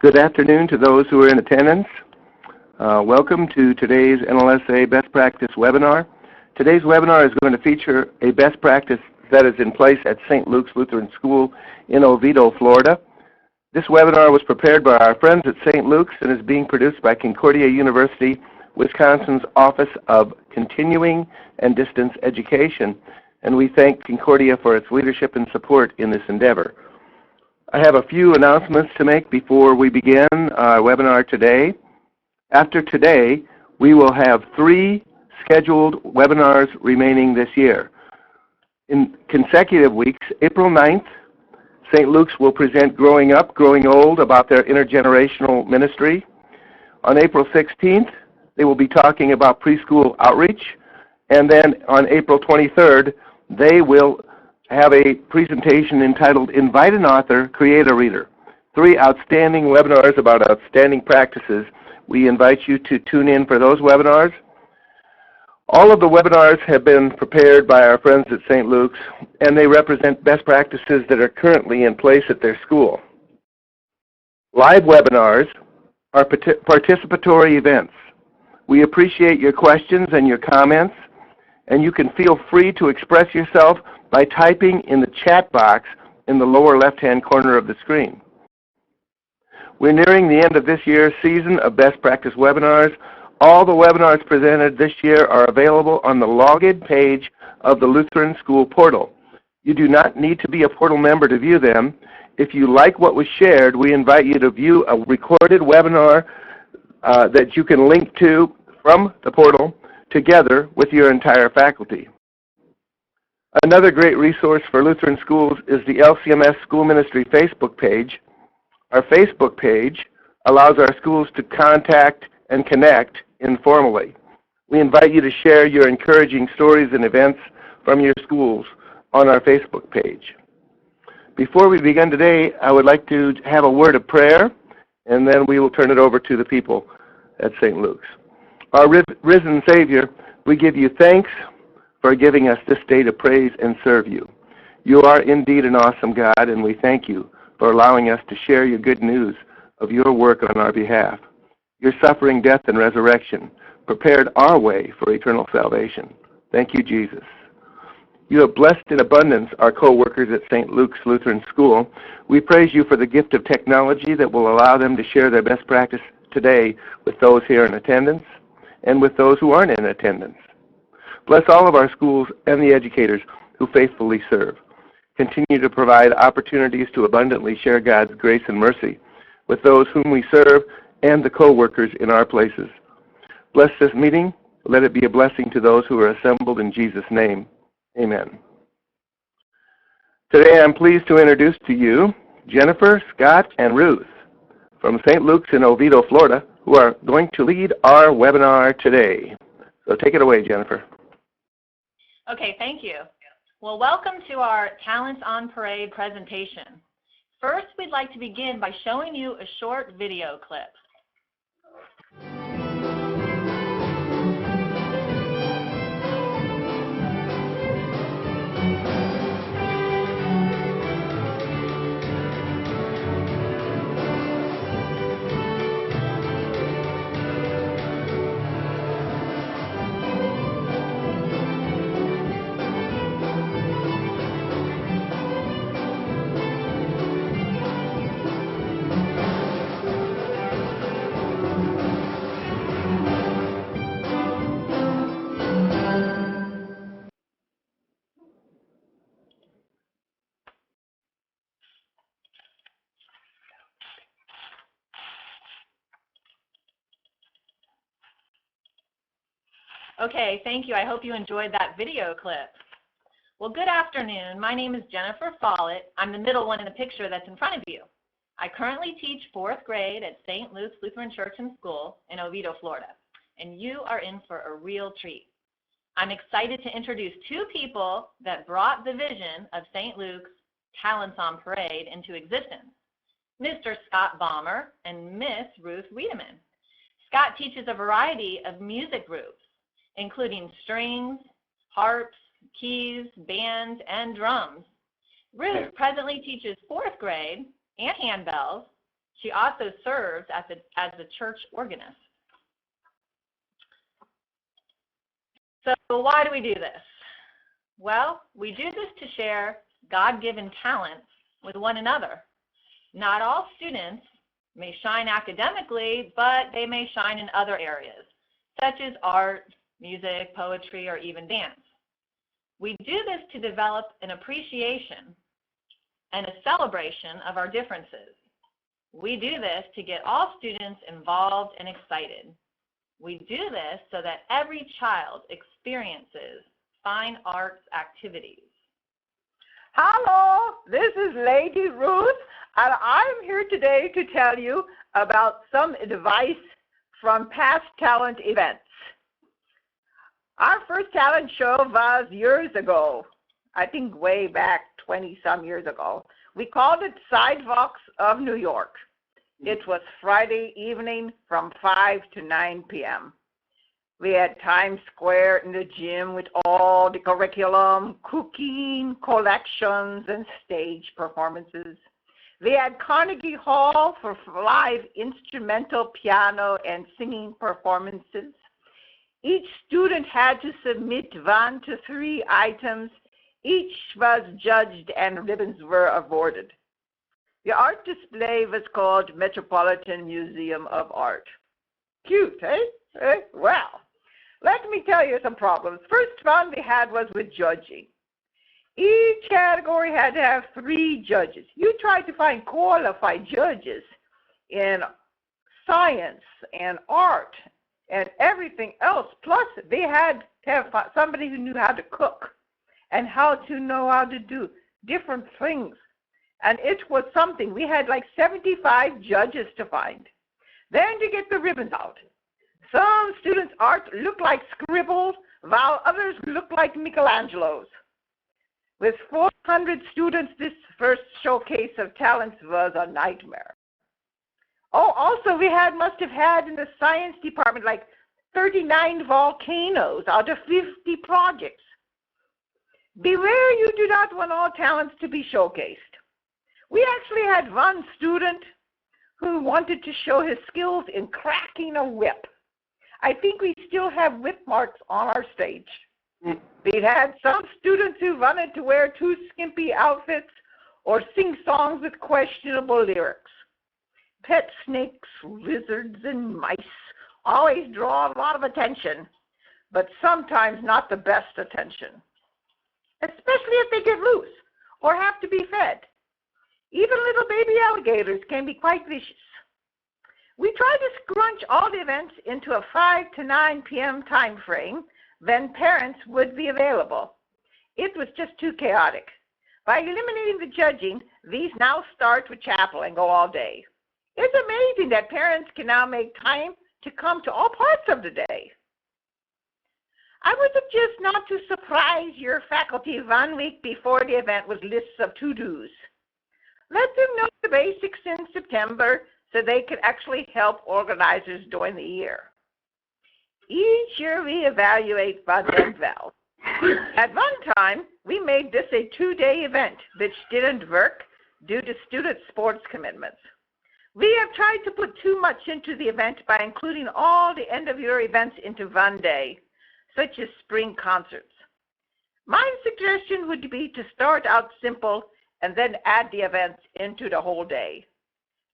Good afternoon to those who are in attendance. Welcome to today's NLSA Best Practice webinar. Today's webinar is going to feature a best practice that is in place at St. Luke's Lutheran School in Oviedo, Florida. This webinar was prepared by our friends at St. Luke's and is being produced by Concordia University, Wisconsin's Office of Continuing and Distance Education, and we thank Concordia for its leadership and support in this endeavor. I have a few announcements to make before we begin our webinar today. After today, we will have 3 scheduled webinars remaining this year. In consecutive weeks, April 9th, St. Luke's will present Growing Up, Growing Old about their intergenerational ministry. On April 16th, they will be talking about preschool outreach. And then on April 23rd, they will have a presentation entitled Invite an Author, Create a Reader. 3 outstanding webinars about outstanding practices. We invite you to tune in for those webinars. All of the webinars have been prepared by our friends at St. Luke's, and they represent best practices that are currently in place at their school. Live webinars are participatory events. We appreciate your questions and your comments, and you can feel free to express yourself by typing in the chat box in the lower left-hand corner of the screen. We're nearing the end of this year's season of best practice webinars. All the webinars presented this year are available on the login page of the Lutheran School portal. You do not need to be a portal member to view them. If you like what was shared, we invite you to view a recorded webinar that you can link to from the portal together with your entire faculty. Another great resource for Lutheran schools is the LCMS School Ministry Facebook page. Our Facebook page allows our schools to contact and connect informally. We invite you to share your encouraging stories and events from your schools on our Facebook page. Before we begin today, I would like to have a word of prayer, and then we will turn it over to the people at St. Luke's. Our risen Savior, we give you thanks for giving us this day to praise and serve you. You are indeed an awesome God, and we thank you for allowing us to share your good news of your work on our behalf. Your suffering, death, and resurrection prepared our way for eternal salvation. Thank you, Jesus. You have blessed in abundance our co-workers at St. Luke's Lutheran School. We praise you for the gift of technology that will allow them to share their best practice today with those here in attendance and with those who aren't in attendance. Bless all of our schools and the educators who faithfully serve. Continue to provide opportunities to abundantly share God's grace and mercy with those whom we serve and the co-workers in our places. Bless this meeting. Let it be a blessing to those who are assembled in Jesus' name. Amen. Today I'm pleased to introduce to you Jennifer, Scott, and Ruth from St. Luke's in Oviedo, Florida, who are going to lead our webinar today. So take it away, Jennifer. Okay, thank you. Well, welcome to our Talents on Parade presentation. First, we'd like to begin by showing you a short video clip. Okay, thank you. I hope you enjoyed that video clip. Well, good afternoon. My name is Jennifer Follett. I'm the middle one in the picture that's in front of you. I currently teach 4th grade at St. Luke's Lutheran Church and School in Oviedo, Florida, and you are in for a real treat. I'm excited to introduce 2 people that brought the vision of St. Luke's Talents on Parade into existence, Mr. Scott Baumer and Miss Ruth Wiedenmann. Scott teaches a variety of music groups, including strings, harps, keys, bands, and drums. Ruth presently teaches 4th grade and handbells. She also serves as the church organist. So why do we do this? Well, we do this to share God-given talents with one another. Not all students may shine academically, but they may shine in other areas, such as art, music, poetry, or even dance. We do this to develop an appreciation and a celebration of our differences. We do this to get all students involved and excited. We do this so that every child experiences fine arts activities. Hello, this is Lady Ruth, and I'm here today to tell you about some advice from past talent events. Our first talent show was years ago, I think way back 20-some years ago. We called it Sidewalks of New York. It was Friday evening from 5 to 9 p.m. We had Times Square in the gym with all the curriculum, cooking, collections, and stage performances. We had Carnegie Hall for live instrumental piano and singing performances. Each student had to submit 1 to 3 items. Each was judged and ribbons were awarded. The art display was called Metropolitan Museum of Art. Cute, eh? Well, let me tell you some problems. First one we had was with judging. Each category had to have 3 judges. You tried to find qualified judges in science and art and everything else. Plus, they had to have somebody who knew how to cook and how to do different things. And it was something. We had like 75 judges to find. Then to get the ribbons out. Some students' art looked like scribbles, while others looked like Michelangelo's. With 400 students, this first showcase of talents was a nightmare. Oh, also we must have had in the science department like 39 volcanoes out of 50 projects. Beware, you do not want all talents to be showcased. We actually had one student who wanted to show his skills in cracking a whip. I think we still have whip marks on our stage. We had some students who wanted to wear too skimpy outfits or sing songs with questionable lyrics. Pet snakes, lizards, and mice always draw a lot of attention, but sometimes not the best attention, especially if they get loose or have to be fed. Even little baby alligators can be quite vicious. We tried to scrunch all the events into a 5 to 9 p.m. time frame when parents would be available. It was just too chaotic. By eliminating the judging, these now start with chapel and go all day. It's amazing that parents can now make time to come to all parts of the day. I would suggest not to surprise your faculty 1 week before the event with lists of to-dos. Let them know the basics in September so they can actually help organizers during the year. Each year we evaluate what went well. At one time, we made this a 2-day event, which didn't work due to student sports commitments. We have tried to put too much into the event by including all the end-of-year events into 1 day, such as spring concerts. My suggestion would be to start out simple and then add the events into the whole day.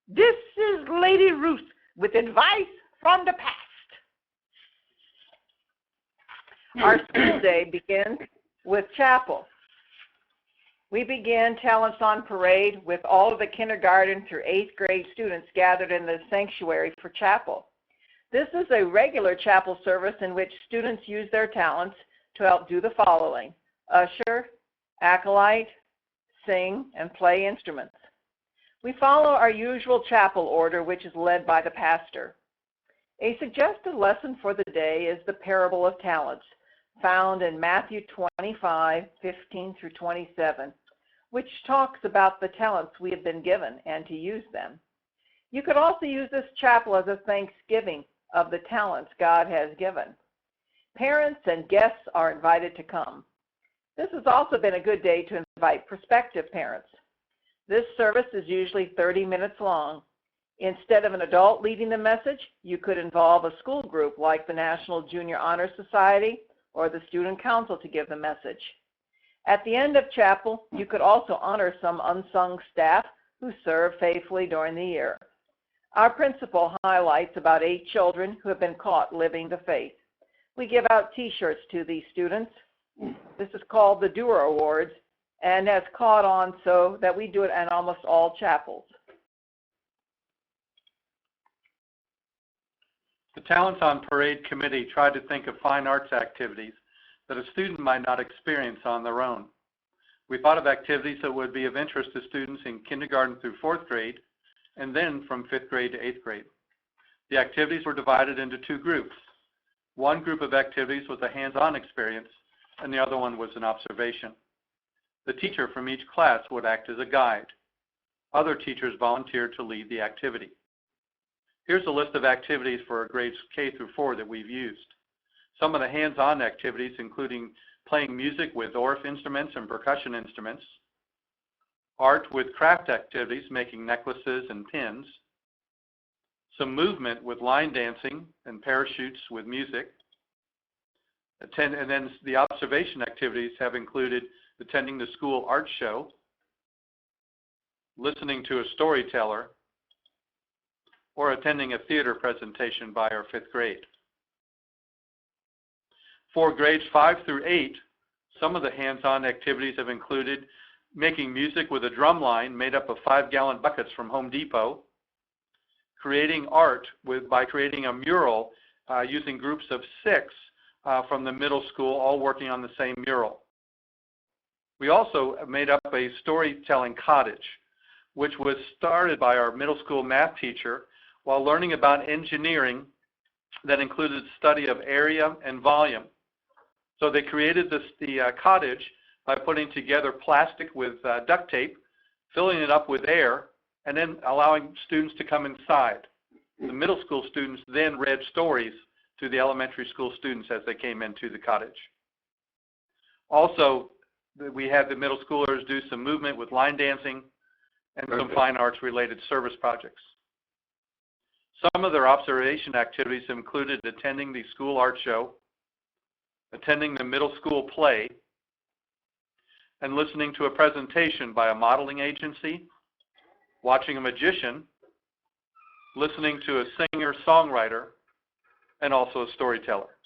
This is Lady Ruth with advice from the past. Our school day begins with chapel. We begin Talents on Parade with all of the kindergarten through 8th grade students gathered in the sanctuary for chapel. This is a regular chapel service in which students use their talents to help do the following: usher, acolyte, sing, and play instruments. We follow our usual chapel order, which is led by the pastor. A suggested lesson for the day is the parable of talents, found in Matthew 25:15 through 27, which talks about the talents we have been given and to use them. You could also use this chapel as a thanksgiving of the talents God has given. Parents and guests are invited to come. This has also been a good day to invite prospective parents. This service is usually 30 minutes long. Instead of an adult leading the message, you could involve a school group like the National Junior Honor Society or the Student Council to give the message. At the end of chapel, you could also honor some unsung staff who serve faithfully during the year. Our principal highlights about 8 children who have been caught living the faith. We give out T-shirts to these students. This is called the Doer Awards and has caught on so that we do it in almost all chapels. The Talents on Parade Committee tried to think of fine arts activities that a student might not experience on their own. We thought of activities that would be of interest to students in kindergarten through 4th grade, and then from 5th grade to 8th grade. The activities were divided into 2 groups. One group of activities was a hands-on experience, and the other one was an observation. The teacher from each class would act as a guide. Other teachers volunteered to lead the activity. Here's a list of activities for grades K through 4 that we've used. Some of the hands-on activities including playing music with Orff instruments and percussion instruments, art with craft activities, making necklaces and pins, some movement with line dancing and parachutes with music, and then the observation activities have included attending the school art show, listening to a storyteller, or attending a theater presentation by our 5th grade. For grades 5 through 8, some of the hands-on activities have included making music with a drum line made up of 5-gallon buckets from Home Depot, creating art by creating a mural using groups of 6 from the middle school, all working on the same mural. We also made up a storytelling cottage, which was started by our middle school math teacher while learning about engineering that included study of area and volume. So they created the cottage by putting together plastic with duct tape, filling it up with air, and then allowing students to come inside. The middle school students then read stories to the elementary school students as they came into the cottage. Also, we had the middle schoolers do some movement with line dancing and some fine arts related service projects. Some of their observation activities included attending the school art show, attending the middle school play, and listening to a presentation by a modeling agency, watching a magician, listening to a singer-songwriter, and also a storyteller.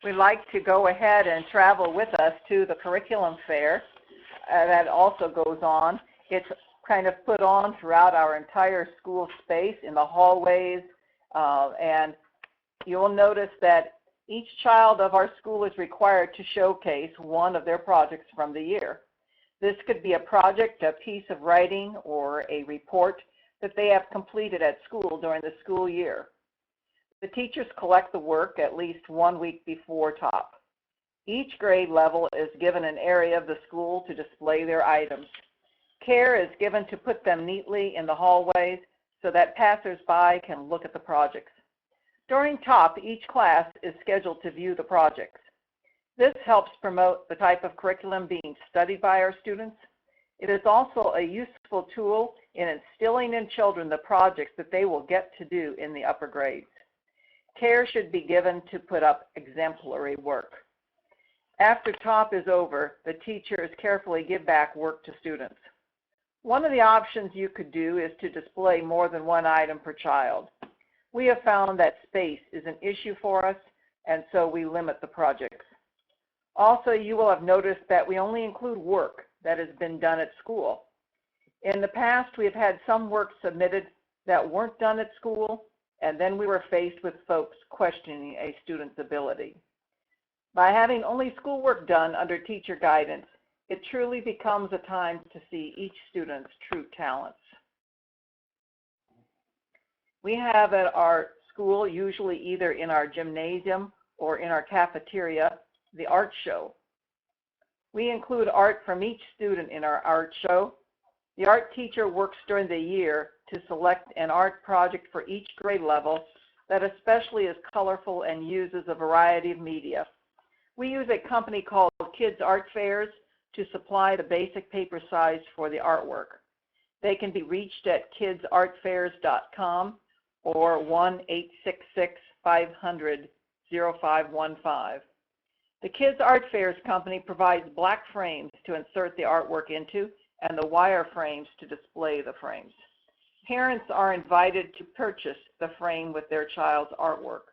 We'd like to go ahead and travel with us to the curriculum fair that also goes on. It's kind of put on throughout our entire school space in the hallways, and you'll notice that each child of our school is required to showcase one of their projects from the year. This could be a project, a piece of writing, or a report that they have completed at school during the school year. The teachers collect the work at least 1 week before top. Each grade level is given an area of the school to display their items. Care is given to put them neatly in the hallways so that passers-by can look at the projects. During top, each class is scheduled to view the projects. This helps promote the type of curriculum being studied by our students. It is also a useful tool in instilling in children the projects that they will get to do in the upper grades. Care should be given to put up exemplary work. After top is over, the teachers carefully give back work to students. One of the options you could do is to display more than one item per child. We have found that space is an issue for us, and so we limit the projects. Also, you will have noticed that we only include work that has been done at school. In the past, we have had some work submitted that weren't done at school, and then we were faced with folks questioning a student's ability. By having only schoolwork done under teacher guidance, it truly becomes a time to see each student's true talents. We have at our school, usually either in our gymnasium or in our cafeteria, the art show. We include art from each student in our art show. The art teacher works during the year to select an art project for each grade level that especially is colorful and uses a variety of media. We use a company called Kids Art Fairs to supply the basic paper size for the artwork. They can be reached at kidsartfairs.com or 1-866-500-0515. The Kids Art Fairs company provides black frames to insert the artwork into and the wire frames to display the frames. Parents are invited to purchase the frame with their child's artwork.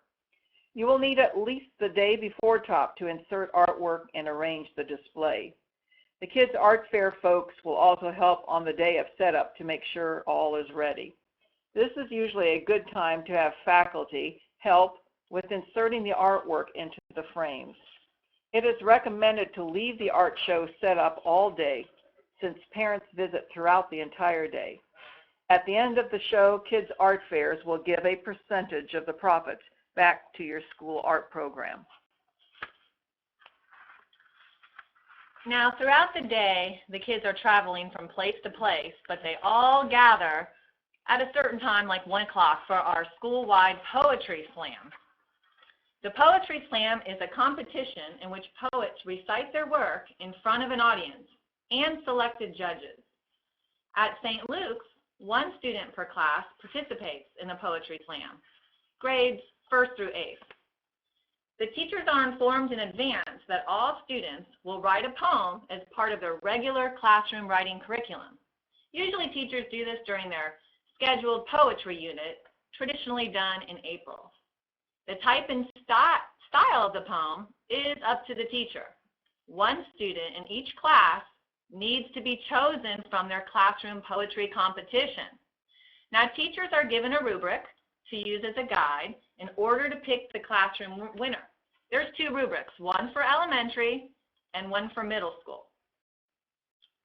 You will need at least the day before top to insert artwork and arrange the display. The Kids Art Fair folks will also help on the day of setup to make sure all is ready. This is usually a good time to have faculty help with inserting the artwork into the frames. It is recommended to leave the art show set up all day since parents visit throughout the entire day. At the end of the show, Kids Art Fairs will give a percentage of the profits back to your school art program. Now, throughout the day, the kids are traveling from place to place, but they all gather at a certain time, like 1 o'clock, for our school-wide poetry slam. The Poetry Slam is a competition in which poets recite their work in front of an audience and selected judges. At St. Luke's, 1 student per class participates in the Poetry Slam, grades 1st through 8th. The teachers are informed in advance that all students will write a poem as part of their regular classroom writing curriculum. Usually teachers do this during their scheduled poetry unit, traditionally done in April. The type and style of the poem is up to the teacher. 1 student in each class needs to be chosen from their classroom poetry competition. Now, teachers are given a rubric to use as a guide in order to pick the classroom winner. There's 2 rubrics, one for elementary and one for middle school.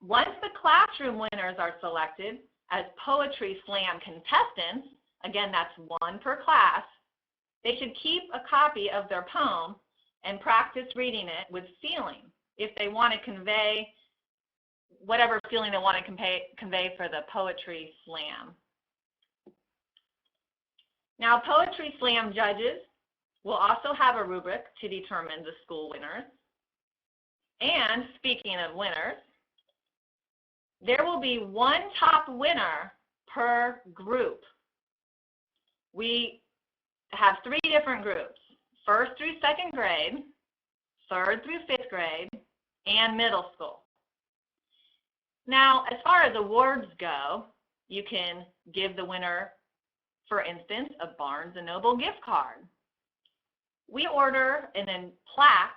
Once the classroom winners are selected as Poetry Slam contestants, again, that's 1 per class, they should keep a copy of their poem and practice reading it with feeling if they want to convey whatever feeling they want to convey for the Poetry Slam. Now, Poetry Slam judges will also have a rubric to determine the school winners. And speaking of winners, there will be 1 top winner per group. We have 3 different groups, 1st through 2nd grade, 3rd through 5th grade, and middle school. Now, as far as awards go, you can give the winner, for instance, a Barnes & Noble gift card. We order and then plaque,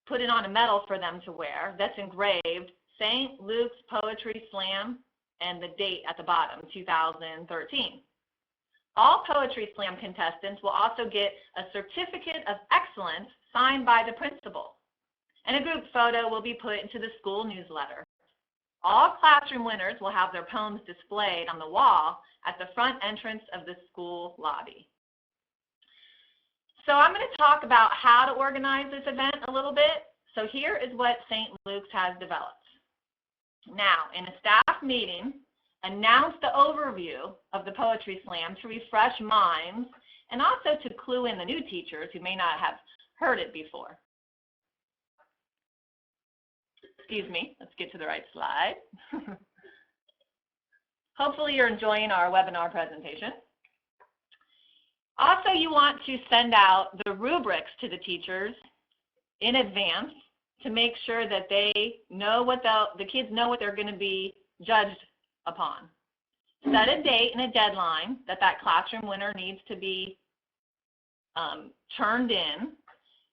put it on a medal for them to wear, that's engraved St. Luke's Poetry Slam and the date at the bottom, 2013. All Poetry Slam contestants will also get a certificate of excellence signed by the principal, and a group photo will be put into the school newsletter. All classroom winners will have their poems displayed on the wall at the front entrance of the school lobby. So I'm going to talk about how to organize this event a little bit. So here is what St. Luke's has developed. Now, in a staff meeting, announce the overview of the Poetry Slam to refresh minds and also to clue in the new teachers who may not have heard it before. Excuse me, let's get to the right slide. Hopefully you're enjoying our webinar presentation. Also, you want to send out the rubrics to the teachers in advance to make sure that they know what the kids know what they're going to be judged upon. Set a date and a deadline that classroom winner needs to be turned in.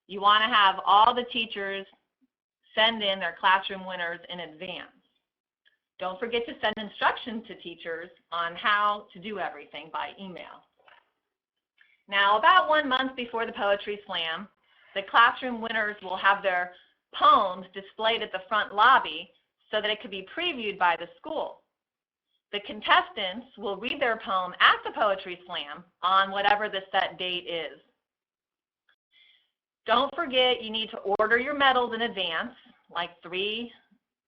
You want to have all the teachers send in their classroom winners in advance. Don't forget to send instructions to teachers on how to do everything by email. Now, about 1 month before the Poetry Slam, the classroom winners will have their poems displayed at the front lobby so that it could be previewed by the school. The contestants will read their poem at the Poetry Slam on whatever the set date is. Don't forget you need to order your medals in advance, like 3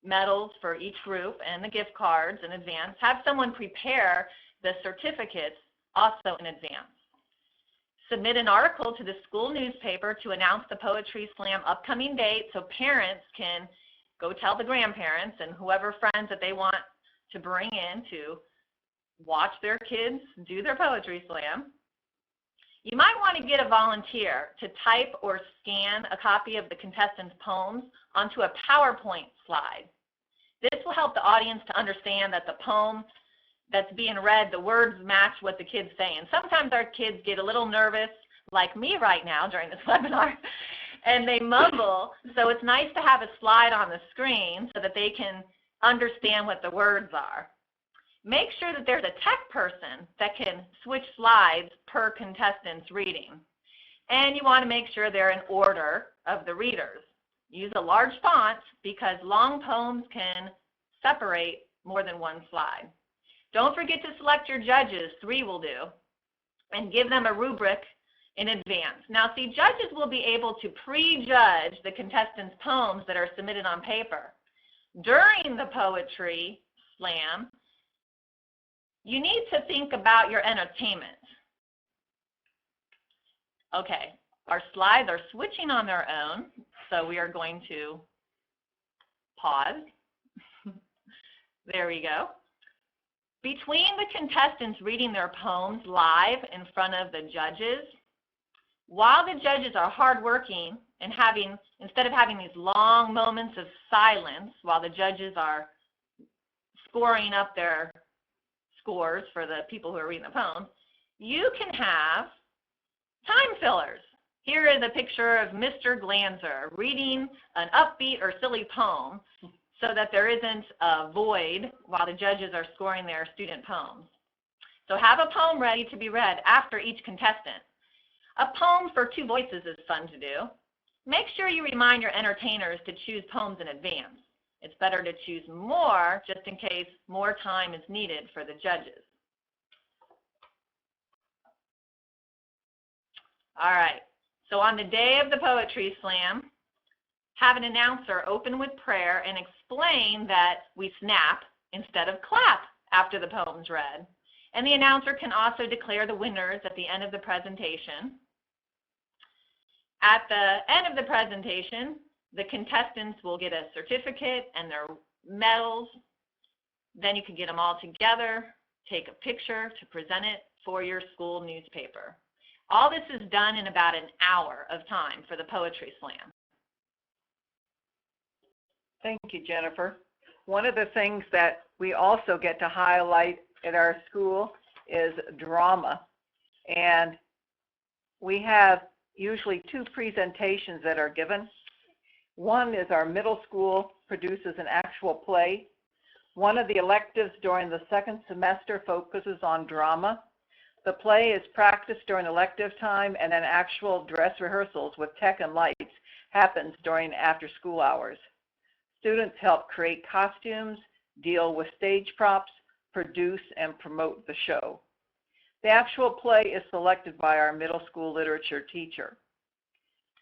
medals for each group and the gift cards in advance. Have someone prepare the certificates also in advance. Submit an article to the school newspaper to announce the Poetry Slam upcoming date so parents can go tell the grandparents and whoever friends that they want to bring in to watch their kids do their poetry slam. You might want to get a volunteer to type or scan a copy of the contestants' poems onto a PowerPoint slide. This will help the audience to understand that the poem that's being read, the words match what the kid's saying. Sometimes our kids get a little nervous, like me right now during this webinar, and they mumble, so it's nice to have a slide on the screen so that they can understand what the words are. Make sure that there's a tech person that can switch slides per contestant's reading. And you want to make sure they're in order of the readers. Use a large font because long poems can separate more than one slide. Don't forget to select your judges, 3 will do, and give them a rubric in advance. Now see, judges will be able to prejudge the contestants' poems that are submitted on paper. During the poetry slam, you need to think about your entertainment. Okay, our slides are switching on their own, so we are going to pause. There we go. Between the contestants reading their poems live in front of the judges, while the judges are hardworking and instead of having these long moments of silence while the judges are scoring up their scores for the people who are reading the poem, you can have time fillers. Here is a picture of Mr. Glanzer reading an upbeat or silly poem so that there isn't a void while the judges are scoring their student poems. So have a poem ready to be read after each contestant. A poem for 2 voices is fun to do. Make sure you remind your entertainers to choose poems in advance. It's better to choose more just in case more time is needed for the judges. All right, so on the day of the poetry slam, have an announcer open with prayer and explain that we snap instead of clap after the poem's read. And the announcer can also declare the winners at the end of the presentation. At the end of the presentation, the contestants will get a certificate and their medals. Then you can get them all together, take a picture to present it for your school newspaper. All this is done in about an hour of time for the poetry slam. Thank you, Jennifer. One of the things that we also get to highlight at our school is drama. And we have usually 2 presentations that are given. One is our middle school produces an actual play. One of the electives during the 2nd semester focuses on drama. The play is practiced during elective time, and then actual dress rehearsals with tech and lights happens during after school hours. Students help create costumes, deal with stage props, produce and promote the show. The actual play is selected by our middle school literature teacher.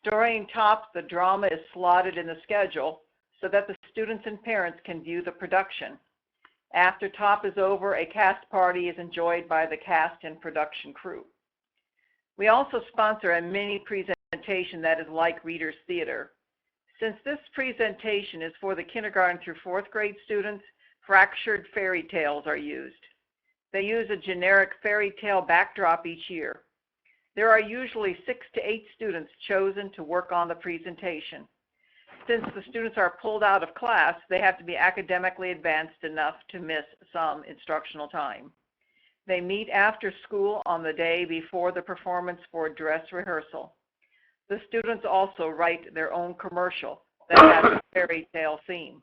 During TOP, the drama is slotted in the schedule so that the students and parents can view the production. After TOP is over, a cast party is enjoyed by the cast and production crew. We also sponsor a mini presentation that is like Reader's Theater. Since this presentation is for the kindergarten through 4th grade students, fractured fairy tales are used. They use a generic fairy tale backdrop each year. There are usually 6 to 8 students chosen to work on the presentation. Since the students are pulled out of class, they have to be academically advanced enough to miss some instructional time. They meet after school on the day before the performance for dress rehearsal. The students also write their own commercial that has a fairy tale theme.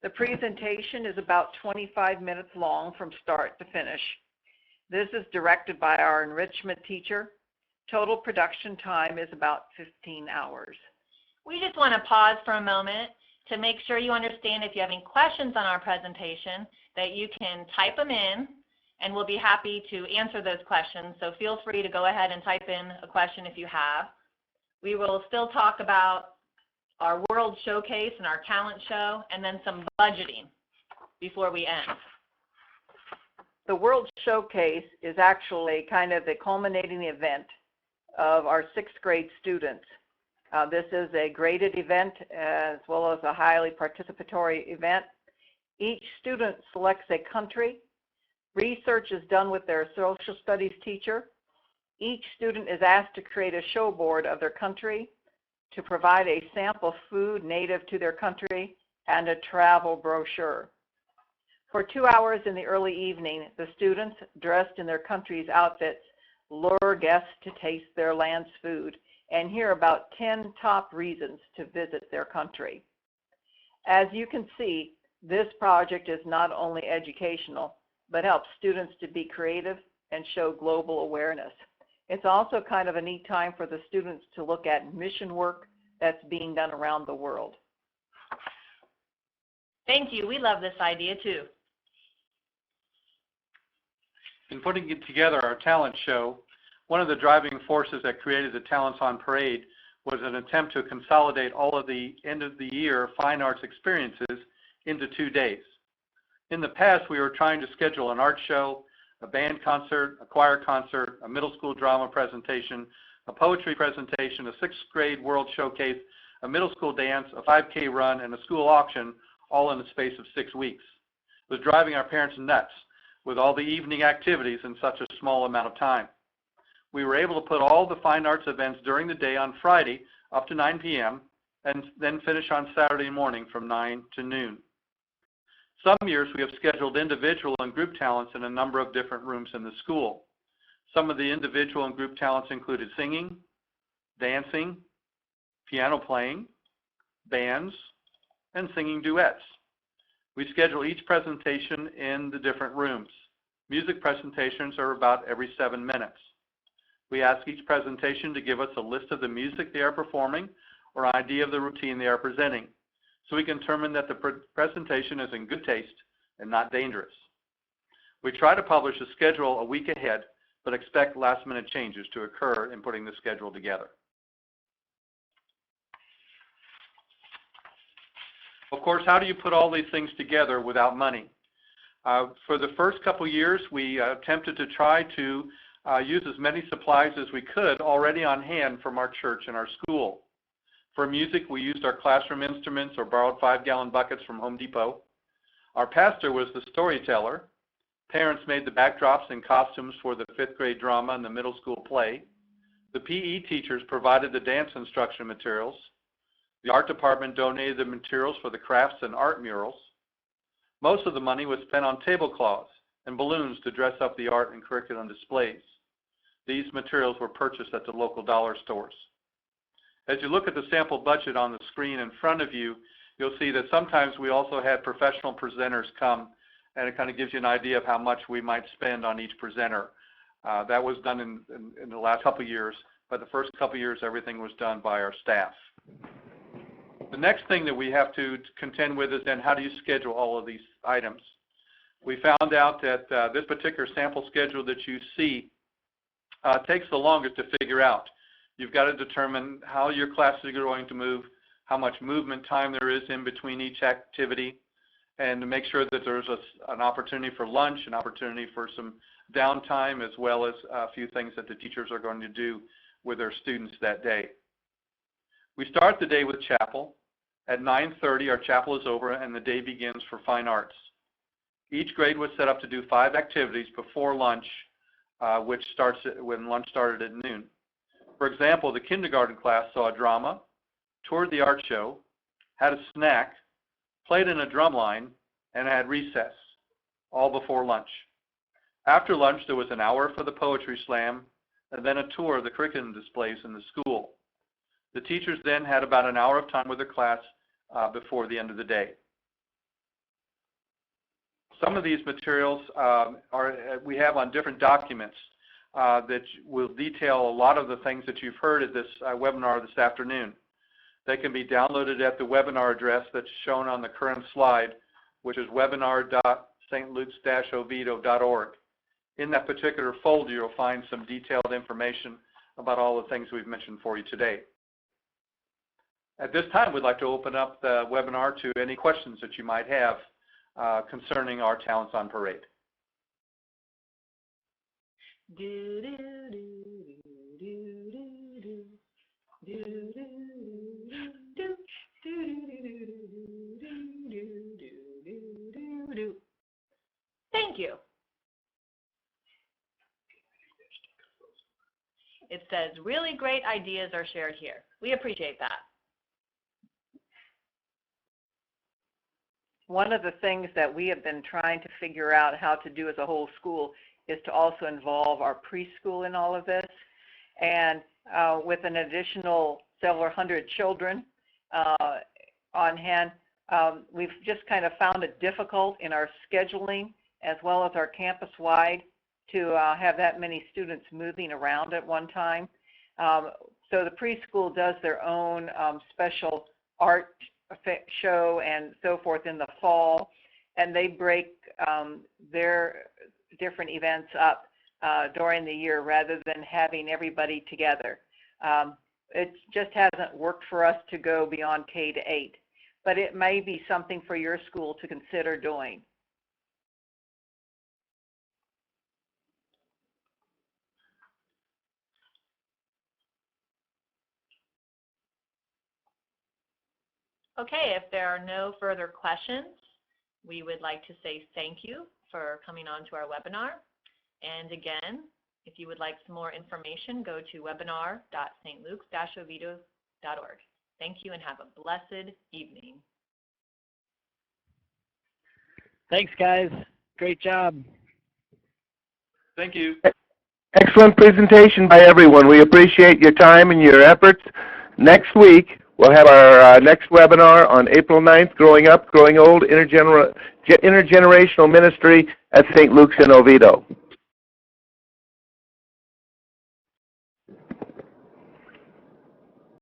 The presentation is about 25 minutes long from start to finish. This is directed by our enrichment teacher. Total production time is about 15 hours. We just want to pause for a moment to make sure you understand if you have any questions on our presentation that you can type them in, and we'll be happy to answer those questions. So feel free to go ahead and type in a question if you have. We will still talk about our World Showcase and our talent show, and then some budgeting before we end. The World Showcase is actually kind of the culminating event of our 6th grade students. This is a graded event as well as a highly participatory event. Each student selects a country. Research is done with their social studies teacher. Each student is asked to create a show board of their country, to provide a sample food native to their country, and a travel brochure. For 2 hours in the early evening, the students, dressed in their country's outfits, lure guests to taste their land's food and hear about 10 top reasons to visit their country. As you can see, this project is not only educational, but helps students to be creative and show global awareness. It's also kind of a neat time for the students to look at mission work that's being done around the world. Thank you. We love this idea too. In putting it together, our talent show, one of the driving forces that created the Talents on Parade was an attempt to consolidate all of the end of the year fine arts experiences into 2 days. In the past, we were trying to schedule an art show, a band concert, a choir concert, a middle school drama presentation, a poetry presentation, a 6th grade world showcase, a middle school dance, a 5K run, and a school auction, all in the space of 6 weeks. It was driving our parents nuts with all the evening activities in such a small amount of time. We were able to put all the fine arts events during the day on Friday up to 9 p.m. and then finish on Saturday morning from 9 to noon. Some years we have scheduled individual and group talents in a number of different rooms in the school. Some of the individual and group talents included singing, dancing, piano playing, bands, and singing duets. We schedule each presentation in the different rooms. Music presentations are about every 7 minutes. We ask each presentation to give us a list of the music they are performing or an idea of the routine they are presenting, so we can determine that the presentation is in good taste and not dangerous. We try to publish a schedule a week ahead, but expect last-minute changes to occur in putting the schedule together. Of course, how do you put all these things together without money? For the first couple years, we attempted to try to use as many supplies as we could already on hand from our church and our school. For music, we used our classroom instruments or borrowed 5-gallon buckets from Home Depot. Our pastor was the storyteller. Parents made the backdrops and costumes for the 5th grade drama and the middle school play. The PE teachers provided the dance instruction materials. The art department donated the materials for the crafts and art murals. Most of the money was spent on tablecloths and balloons to dress up the art and curriculum displays. These materials were purchased at the local dollar stores. As you look at the sample budget on the screen in front of you, you'll see that sometimes we also had professional presenters come, and it kind of gives you an idea of how much we might spend on each presenter. That was done in the last couple of years, but the first couple of years everything was done by our staff. The next thing that we have to contend with is then how do you schedule all of these items? We found out that this particular sample schedule that you see takes the longest to figure out. You've got to determine how your classes are going to move, how much movement time there is in between each activity, and to make sure that there's an opportunity for lunch, an opportunity for some downtime, as well as a few things that the teachers are going to do with their students that day. We start the day with chapel. At 9:30, our chapel is over and the day begins for fine arts. Each grade was set up to do 5 activities before lunch, which starts when lunch started at noon. For example, the kindergarten class saw a drama, toured the art show, had a snack, played in a drum line, and had recess, all before lunch. After lunch, there was an hour for the poetry slam, and then a tour of the curriculum displays in the school. The teachers then had about an hour of time with their class before the end of the day. Some of these materials we have on different documents that will detail a lot of the things that you've heard at this webinar this afternoon. They can be downloaded at the webinar address that's shown on the current slide, which is webinar.stlukes-oviedo.org. In that particular folder, you'll find some detailed information about all the things we've mentioned for you today. At this time, we'd like to open up the webinar to any questions that you might have concerning our Talents on Parade. It says, really great ideas are shared here. We appreciate that. One of the things that we have been trying to figure out how to do as a whole school is to also involve our preschool in all of this. And with an additional several hundred children on hand, we've just kind of found it difficult in our scheduling as well as our campus-wide to have that many students moving around at one time. So the preschool does their own special art show and so forth in the fall, and they break their different events up during the year rather than having everybody together. It just hasn't worked for us to go beyond K-8, but it may be something for your school to consider doing. Okay, if there are no further questions, we would like to say thank you for coming on to our webinar. And again, if you would like some more information, go to webinar.stlukes-oviedo.org. Thank you and have a blessed evening. Thanks, guys. Great job. Thank you. Excellent presentation by everyone. We appreciate your time and your efforts. Next week, we'll have our next webinar on April 9th, Growing Up, Growing Old, Intergenerational Ministry at St. Luke's in Oviedo.